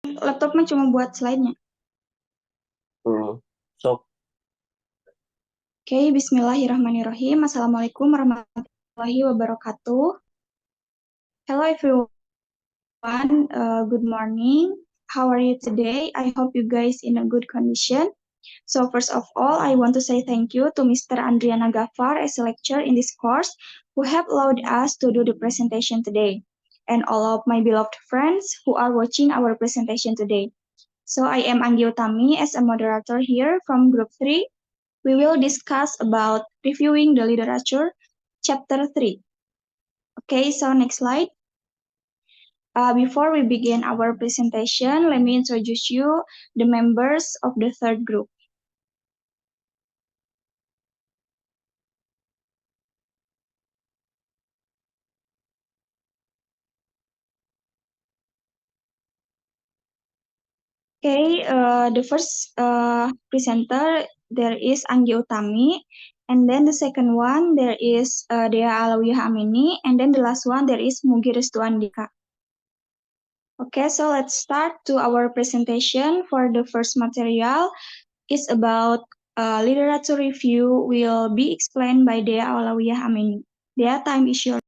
Laptopnya cuma buat slide-nya. So, Oke, bismillahirrahmanirrahim. Assalamualaikum warahmatullahi wabarakatuh. Hello everyone. Good morning. How are you today? I hope you guys in a good condition. So first of all, I want to say thank you to Mr. Andriana Gafar as a lecturer in this course who have allowed us to do the presentation today, and all of my beloved friends who are watching our presentation today. So I am Anggi Utami as a moderator here from Group 3. We will discuss about reviewing the literature, chapter 3. Okay, so next slide. Before we begin our presentation, let me introduce you the members of the third group. Okay, the first presenter, there is Anggi Utami, and then the second one, there is Dea Alawiyah Amini, and then the last one, there is Mugi Restu Andika. Okay, so let's start to our presentation. For the first material, is about literature review will be explained by Dea Alawiyah Amini. Dea, time is yours.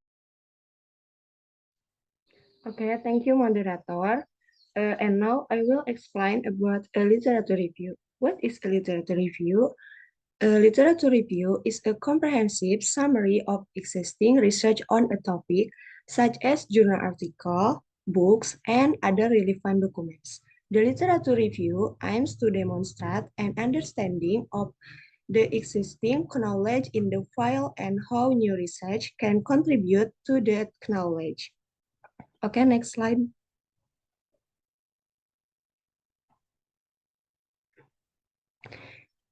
Okay, thank you, moderator. And now I will explain about a literature review. What is a literature review? A literature review is a comprehensive summary of existing research on a topic, such as journal article, books, and other relevant documents. The literature review aims to demonstrate an understanding of the existing knowledge in the file and how new research can contribute to that knowledge. Okay, next slide.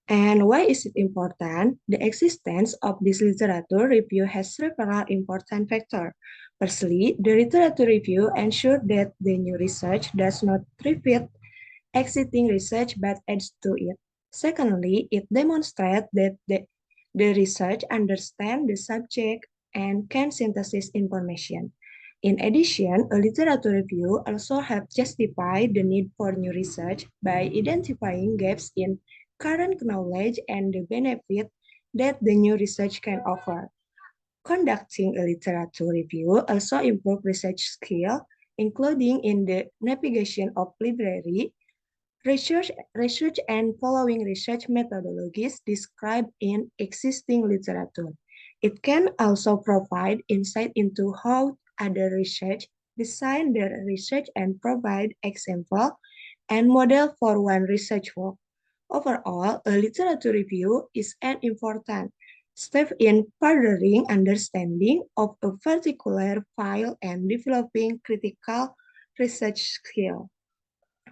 And why is it important? The existence of this literature review has several important factors. Firstly, the literature review ensures that the new research does not repeat existing research but adds to it. Secondly, it demonstrates that the research understands the subject and can synthesize information. In addition, a literature review also helps justify the need for new research by identifying gaps in current knowledge and the benefit that the new research can offer. Conducting a literature review also improves research skill, including in the navigation of library, research and following research methodologies described in existing literature. It can also provide insight into how other research design their research and provide example and model for one research work. Overall, a literature review is an important step in furthering understanding of a particular file and developing critical research skill.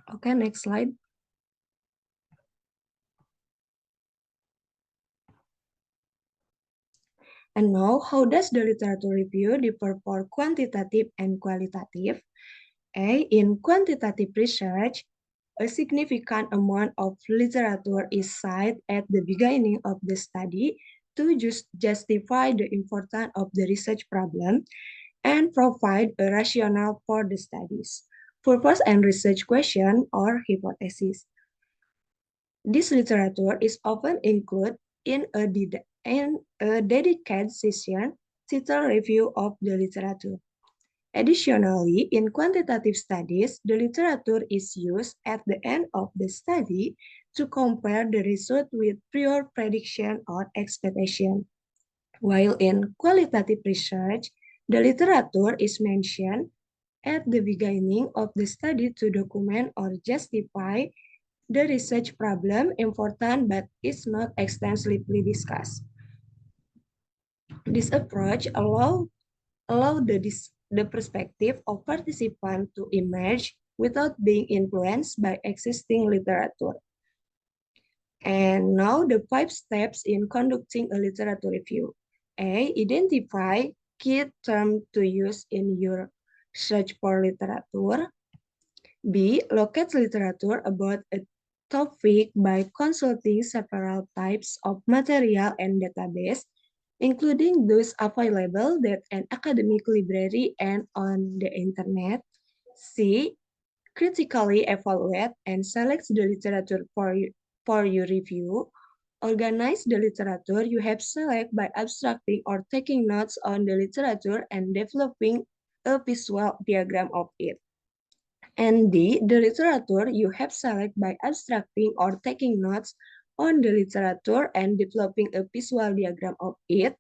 Okay, next slide. And now, how does the literature review differ for quantitative and qualitative? In quantitative research, a significant amount of literature is cited at the beginning of the study to justify the importance of the research problem and provide a rationale for the studies, purpose and research question or hypothesis. This literature is often included in a dedicated session titled Review of the Literature. Additionally, in quantitative studies, the literature is used at the end of the study to compare the result with prior prediction or expectation. While in qualitative research, the literature is mentioned at the beginning of the study to document or justify the research problem important but is not extensively discussed. This approach allow the perspective of participants to emerge without being influenced by existing literature. And now the 5 steps in conducting a literature review. A. Identify key terms to use in your search for literature. B. Locate literature about a topic by consulting several types of material and database, including those available at an academic library and on the internet. C. critically evaluate and select the literature for your review. Organize the literature you have selected by abstracting or taking notes on the literature and developing a visual diagram of it. And D, the literature you have selected by abstracting or taking notes on the literature and developing a visual diagram of it.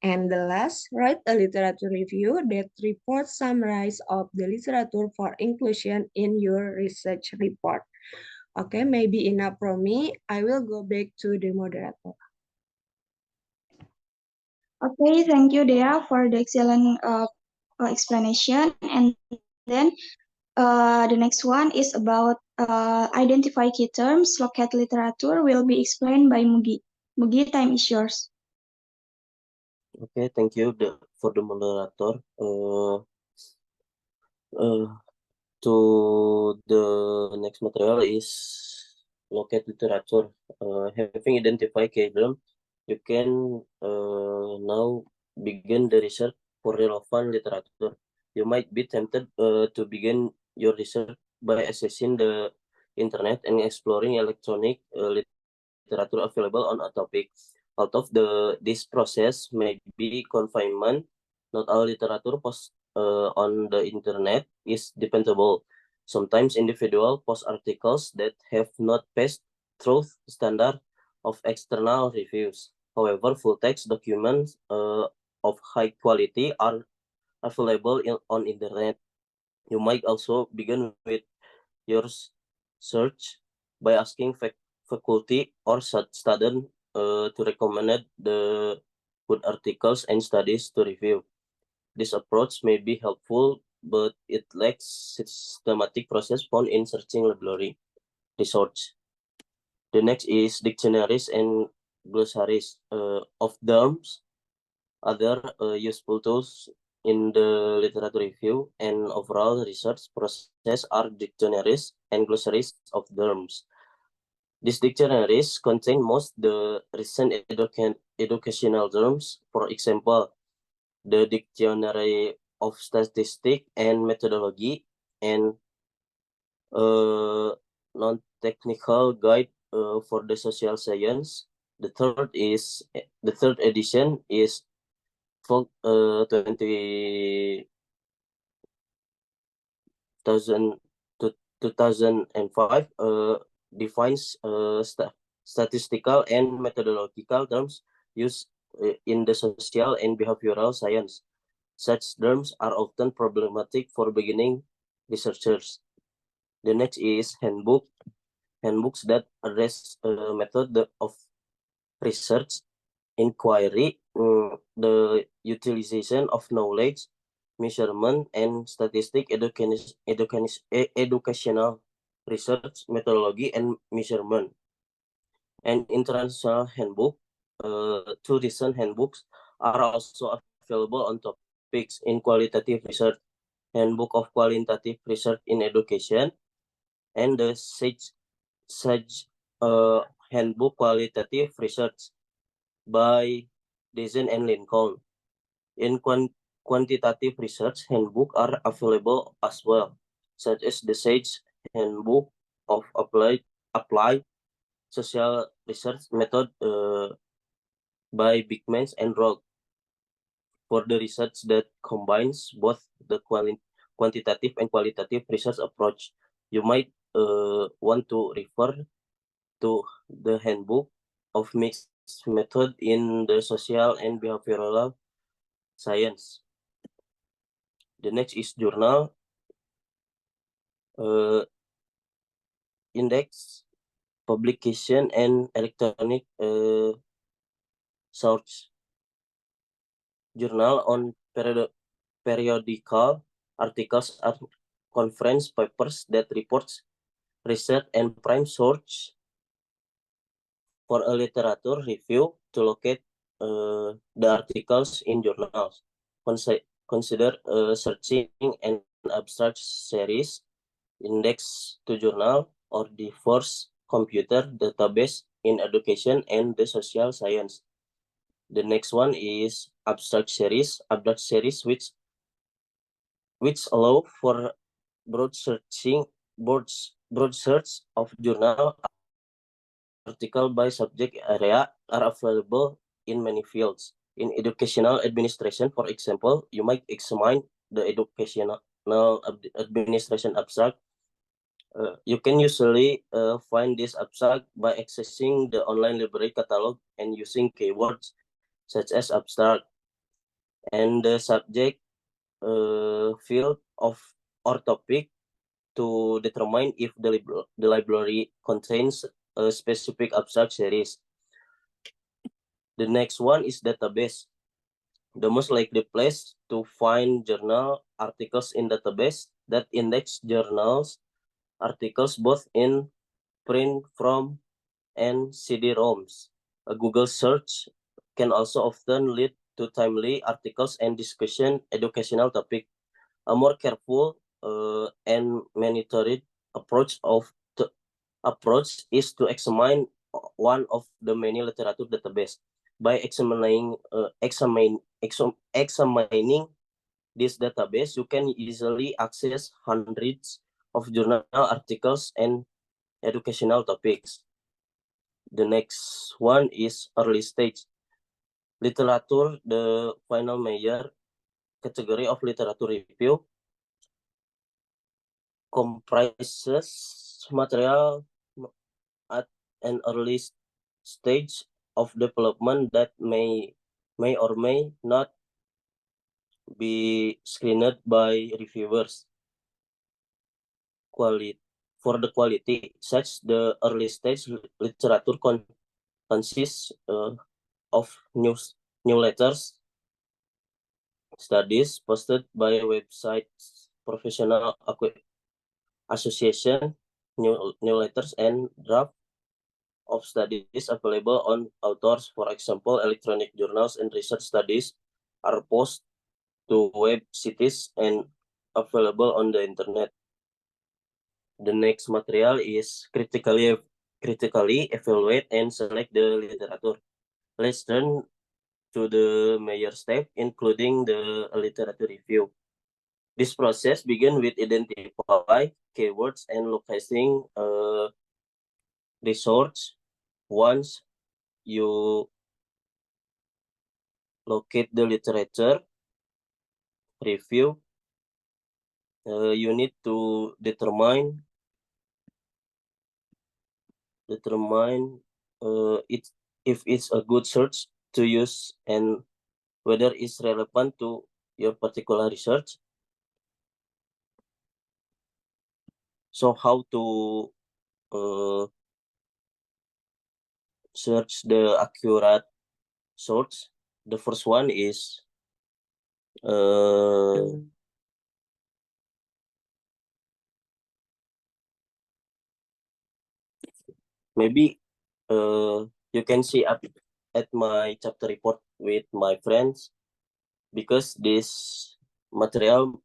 And the last, write a literature review that reports summarize of the literature for inclusion in your research report. Okay, maybe enough from me. I will go back to the moderator. Okay, thank you, Dea, for the excellent explanation. And then the next one is about identify key terms. Locate literature will be explained by Mugi. Mugi, time is yours. Okay, thank you for the moderator. To the next material is locate literature. Having identified key terms, you can now begin the research for relevant literature. You might be tempted to begin your research by accessing the internet and exploring electronic literature available on a topic. Out of this process may be confinement. Not all literature post on the internet is dependable. Sometimes individual post articles that have not passed through standard of external reviews. However, full text documents of high quality are available on internet. You might also begin with your search by asking faculty or student to recommend the good articles and studies to review. This approach may be helpful, but it lacks systematic process found in searching library research. The next is dictionaries and glossaries of terms. Other useful tools in the literature review and overall research process are dictionaries and glossaries of terms. These dictionaries contain most the recent educational terms. For example, the Dictionary of Statistics and Methodology and non-technical guide for the social science. The third edition is for 2005 defines statistical and methodological terms used in the social and behavioral science. Such terms are often problematic for beginning researchers. The next is handbooks that address method of research, inquiry, the utilization of knowledge, measurement, and educational research methodology and measurement. And international handbook, two recent handbooks are also available on topics in qualitative research. Handbook of Qualitative Research in Education and the Sage Handbook Qualitative Research by Dezen and Lincoln. In quantitative research, handbook are available as well, such as the Sage Handbook of Applied Social Research Method by Bigmans and Rock. For the research that combines both the quantitative and qualitative research approach, you might want to refer to the handbook of mixed method in the social and behavioral science. The next is journal, index, publication, and electronic source. Journal on periodical articles are conference papers that reports research and prime source for a literature review. To locate the articles in journals, consider searching an abstract series, index to journal, or the first computer database in education and the social science. The next one is abstract series which allow for broad searching broad search of journal article by subject area are available in many fields. In educational administration, for example, you might examine the educational administration abstract. You can usually find this abstract by accessing the online library catalog and using keywords such as abstract and the subject field of or topic to determine if the library contains a specific abstract series. The next one is database. The most likely place to find journal articles in database that index journals articles both in print form and CD-ROMs. A Google search can also often lead to timely articles and discussion educational topic. A more careful and monitored approach is to examine one of the many literature database. By examining this database, you can easily access hundreds of journal articles and educational topics. The next one is early stage literature. The final major category of literature review comprises material at an early stage of development that may or may not be screened by reviewers. For the quality, such the early stage literature consists of newsletters, studies posted by websites, professional association, newsletters, and draft of studies available on authors. For example, electronic journals and research studies are posted to web sites and available on the internet. The next material is critically evaluate and select the literature. Let's turn to the major step, including the literature review. This process begins with identify keywords and locating resource. Once you locate the literature review, you need to determine if it's a good search to use and whether it's relevant to your particular research. So how to search the accurate source? The first one is maybe you can see up at my chapter report with my friends, because this material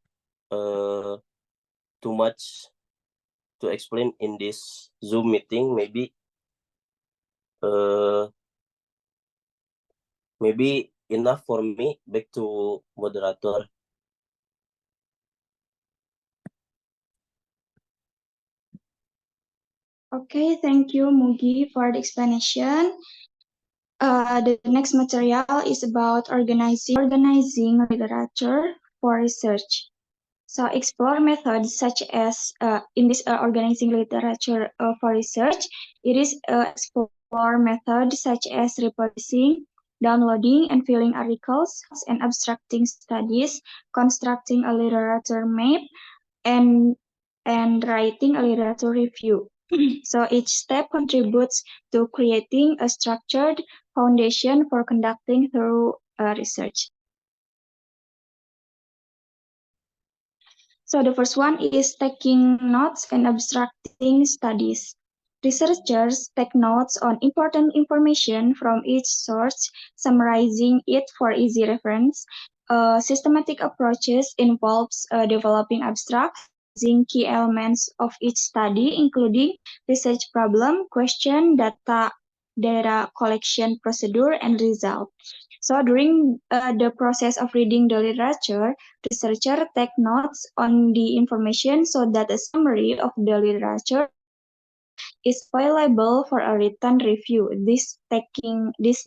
too much to explain in this Zoom meeting. Maybe enough for me. Back to moderator. Okay, thank you, Mugi, for the explanation. The next material is about organizing literature for research. So explore methods such as in this organizing literature for research, it is explore methods such as reproducing, downloading and filling articles, and abstracting studies, constructing a literature map, and writing a literature review. So each step contributes to creating a structured foundation for conducting thorough research. So the first one is taking notes and abstracting studies. Researchers take notes on important information from each source, summarizing it for easy reference. Systematic approaches involves developing abstracts, using key elements of each study, including research problem, question, data collection procedure, and result. So during the process of reading the literature, researcher take notes on the information so that a summary of the literature is available for a written review. This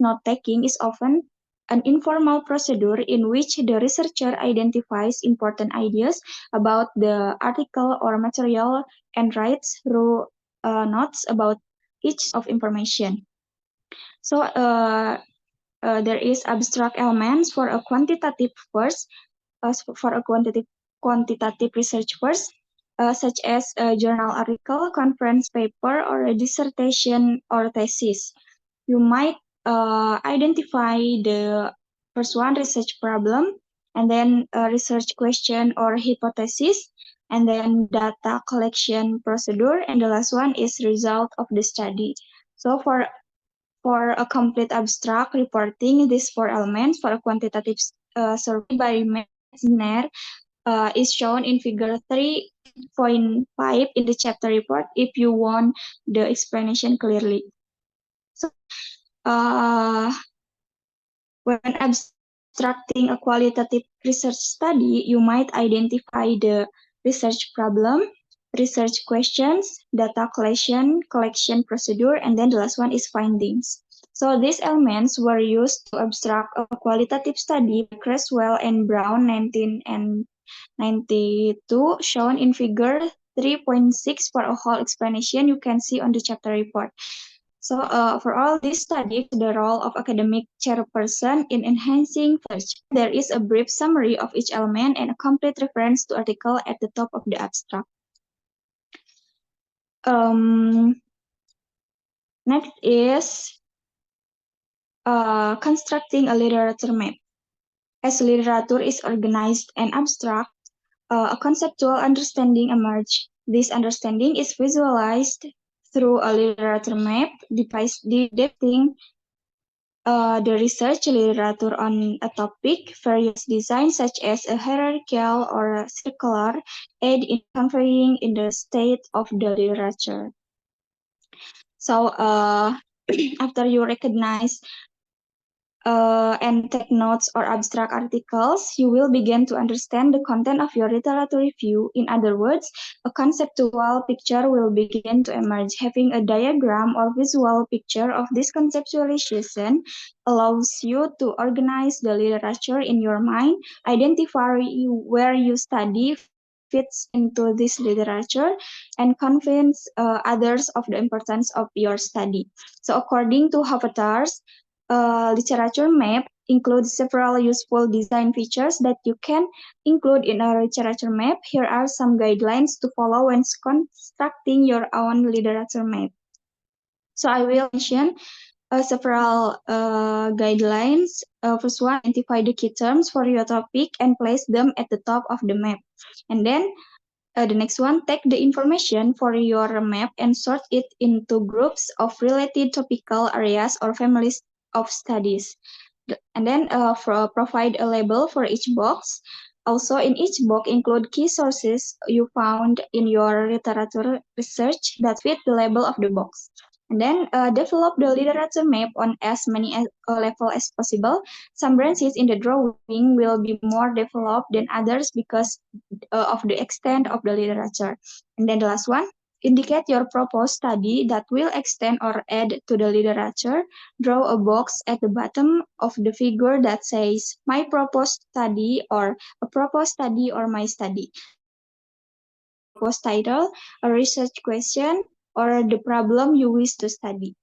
note-taking is often an informal procedure in which the researcher identifies important ideas about the article or material and writes through notes about each of information. So there is abstract elements for a quantitative quantitative research first, such as a journal article, conference paper, or a dissertation or thesis. You might identify the first one, research problem, and then a research question or hypothesis, and then data collection procedure, and the last one is result of the study. So for a complete abstract reporting, these four elements for a quantitative survey by Metzner is shown in figure 3.5 in the chapter report if you want the explanation clearly. So, when abstracting a qualitative research study, you might identify the research problem, research questions, data collection procedure, and then the last one is findings. So these elements were used to abstract a qualitative study by Creswell and Brown 1992, shown in figure 3.6 for a whole explanation you can see on the chapter report. So for all these studies, the role of academic chairperson in enhancing research, there is a brief summary of each element and a complete reference to article at the top of the abstract. Next is constructing a literature map. As literature is organized and abstract, a conceptual understanding emerges. This understanding is visualized through a literature map depicting the research literature on a topic. Various designs such as a hierarchical or a circular aid in conveying in the state of the literature. So after you recognize and take notes or abstract articles, you will begin to understand the content of your literature review. In other words, a conceptual picture will begin to emerge. Having a diagram or visual picture of this conceptualization allows you to organize the literature in your mind, identify where you study fits into this literature, and convince others of the importance of your study. So according to Havertars, literature map includes several useful design features that you can include in a literature map. Here are some guidelines to follow when constructing your own literature map. So I will mention several guidelines. First one, identify the key terms for your topic and place them at the top of the map. And then the next one, take the information for your map and sort it into groups of related topical areas or families of studies. And then provide a label for each box. Also, in each box, include key sources you found in your literature research that fit the label of the box. And then develop the literature map on as many levels as possible. Some branches in the drawing will be more developed than others because of the extent of the literature. And then the last one, indicate your proposed study that will extend or add to the literature. Draw a box at the bottom of the figure that says my proposed study or a proposed study or my study. Proposed title, a research question, or the problem you wish to study.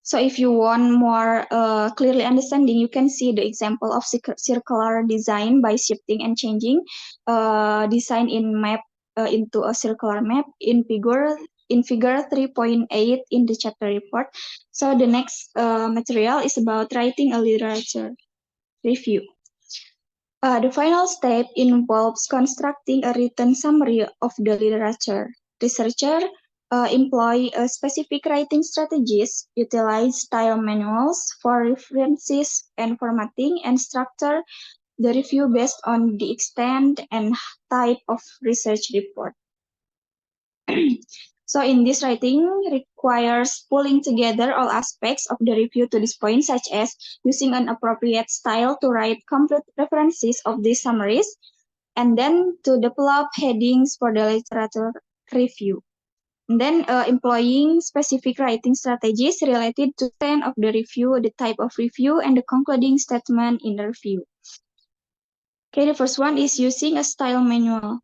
So if you want more clearly understanding, you can see the example of circular design by shifting and changing design in map into a circular map in figure 3.8 in the chapter report. So the next material is about writing a literature review. The final step involves constructing a written summary of the literature. Researcher employ specific writing strategies, utilize style manuals for references and formatting, and structure the review based on the extent and type of research report. So in this writing requires pulling together all aspects of the review to this point, such as using an appropriate style to write complete references of these summaries, and then to develop headings for the literature review. And then employing specific writing strategies related to the content of the review, the type of review, and the concluding statement in the review. Okay, the first one is using a style manual.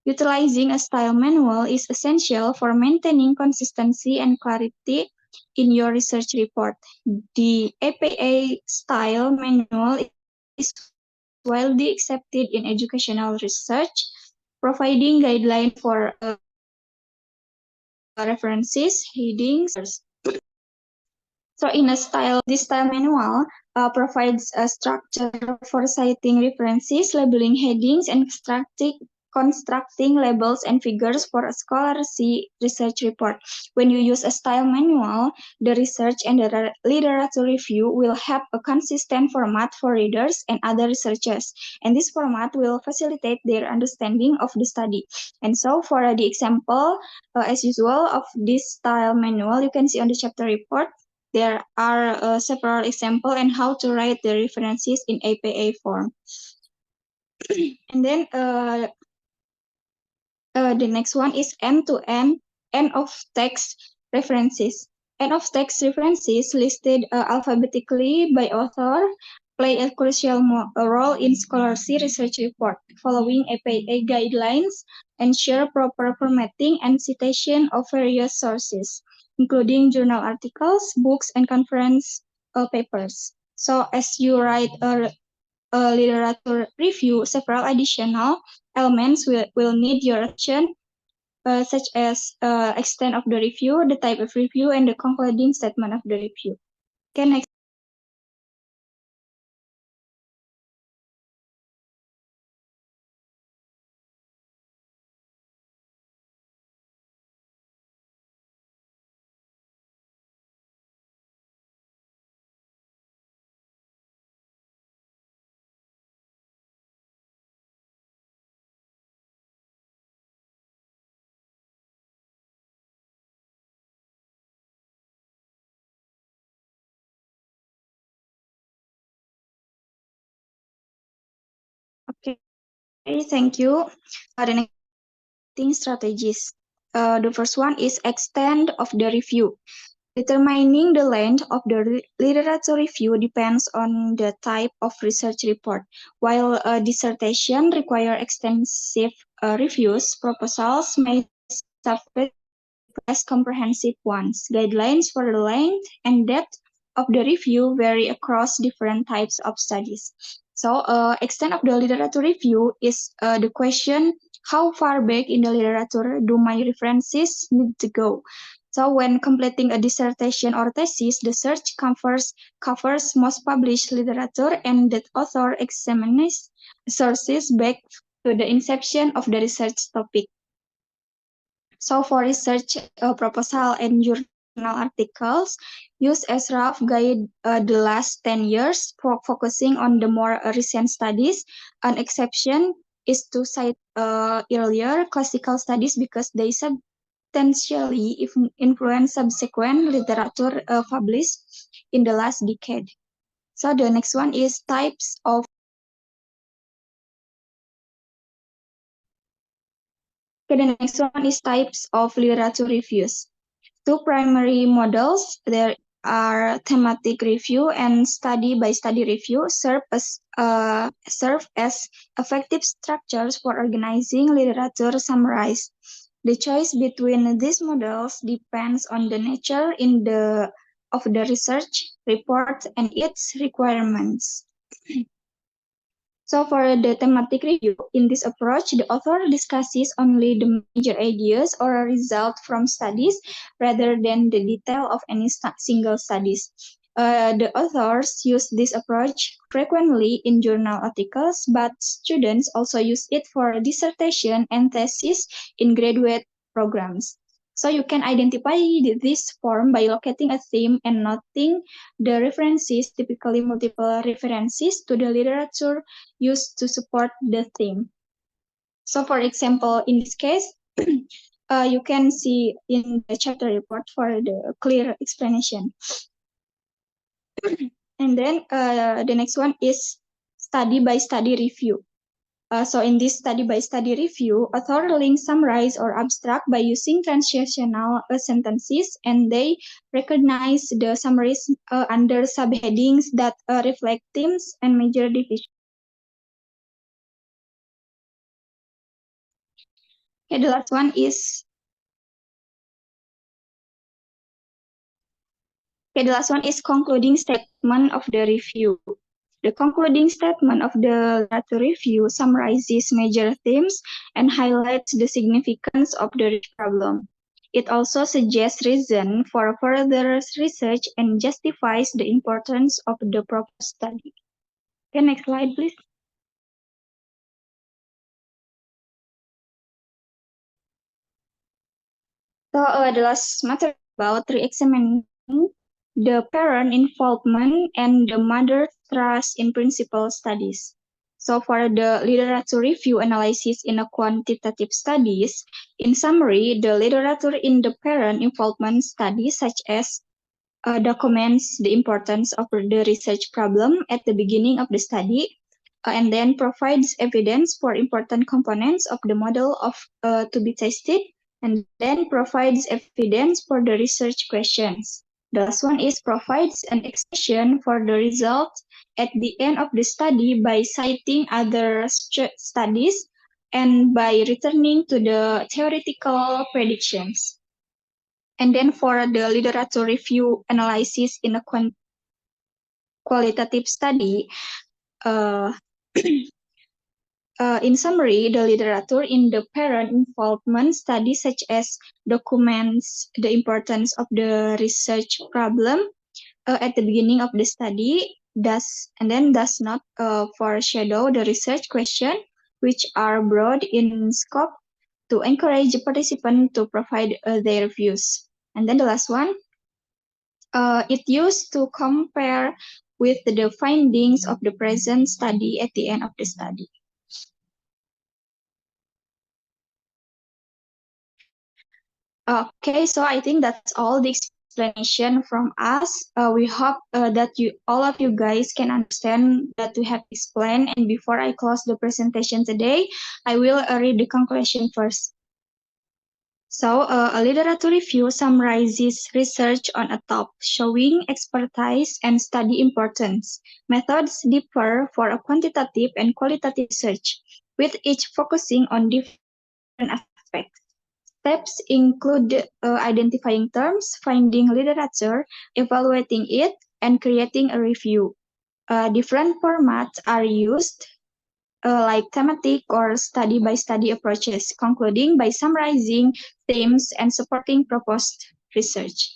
Utilizing a style manual is essential for maintaining consistency and clarity in your research report. The APA style manual is widely accepted in educational research, providing guidelines for references, headings. So this style manual provides a structure for citing references, labeling headings, and constructing labels and figures for a scholarly research report. When you use a style manual, the research and the literature review will have a consistent format for readers and other researchers, and this format will facilitate their understanding of the study. And so for the example, as usual, of this style manual, you can see on the chapter report, there are several examples on how to write the references in APA form. And then the next one is end-to-end, end-of-text references. End-of-text references listed alphabetically by author play a crucial role in scholarly research report. Following APA guidelines, ensure proper formatting and citation of various sources, including journal articles, books, and conference papers. So as you write a literature review, several additional elements will need your attention, such as extent of the review, the type of review, and the concluding statement of the review. Okay, next. Okay, thank you. The next strategies. The first one is extent of the review. Determining the length of the literature review depends on the type of research report. While a dissertation require extensive reviews, proposals may suffice less comprehensive ones. Guidelines for the length and depth of the review vary across different types of studies. So, extent of the literature review is the question, how far back in the literature do my references need to go? So, when completing a dissertation or thesis, the search covers most published literature, and that author examines sources back to the inception of the research topic. So for research proposal and journal articles, use as rough guide the last 10 years, focusing on the more recent studies. An exception is to cite earlier classical studies because they substantially influence subsequent literature published in the last decade. So the next one is types of the next one is types of literature reviews. Two primary models, there are thematic review and study-by-study review, serve as effective structures for organizing literature summaries. The choice between these models depends on the nature of the research report and its requirements. So for the thematic review, in this approach, the author discusses only the major ideas or a result from studies rather than the detail of any single studies. The authors use this approach frequently in journal articles, but students also use it for dissertation and thesis in graduate programs. So you can identify this form by locating a theme and noting the references, typically multiple references to the literature used to support the theme. So for example, in this case, you can see in the chapter report for the clear explanation. And then the next one is study by study review. So in this study by study review, author links summarize or abstract by using transitional sentences, and they recognize the summaries under subheadings that reflect themes and major divisions. Okay, the last one is concluding statement of the review. The concluding statement of the literature review summarizes major themes and highlights the significance of the problem. It also suggests reason for further research and justifies the importance of the proposed study. Okay, next slide, please. So the last matter about re-examining the parent involvement and the mother trust in principal studies. So for the literature review analysis in a quantitative studies, in summary, the literature in the parent involvement study such as documents the importance of the research problem at the beginning of the study, and then provides evidence for important components of the model of to be tested, and then provides evidence for the research questions. The last one is provides an explanation for the results at the end of the study by citing other studies and by returning to the theoretical predictions. And then for the literature review analysis in a qualitative study, in summary, the literature in the parent involvement study such as documents the importance of the research problem at the beginning of the study, does not foreshadow the research question, which are broad in scope to encourage participants to provide their views. And then the last one, it used to compare with the findings of the present study at the end of the study. Okay, so I think that's all the explanation from us. We hope that all of you guys can understand that we have explained. And before I close the presentation today, I will read the conclusion first. So, a literature review summarizes research on a topic, showing expertise and study importance. Methods differ for a quantitative and qualitative research, with each focusing on different aspects. Steps include identifying terms, finding literature, evaluating it, and creating a review. Different formats are used, like thematic or study-by-study approaches, concluding by summarizing themes and supporting proposed research.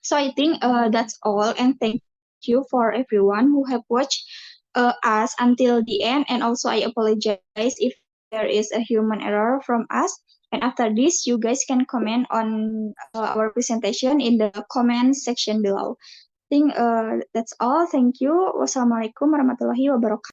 So I think that's all, and thank you for everyone who have watched us until the end, and also I apologize if there is a human error from us. And after this, you guys can comment on our presentation in the comment section below. I think that's all. Thank you. Wassalamualaikum warahmatullahi wabarakatuh.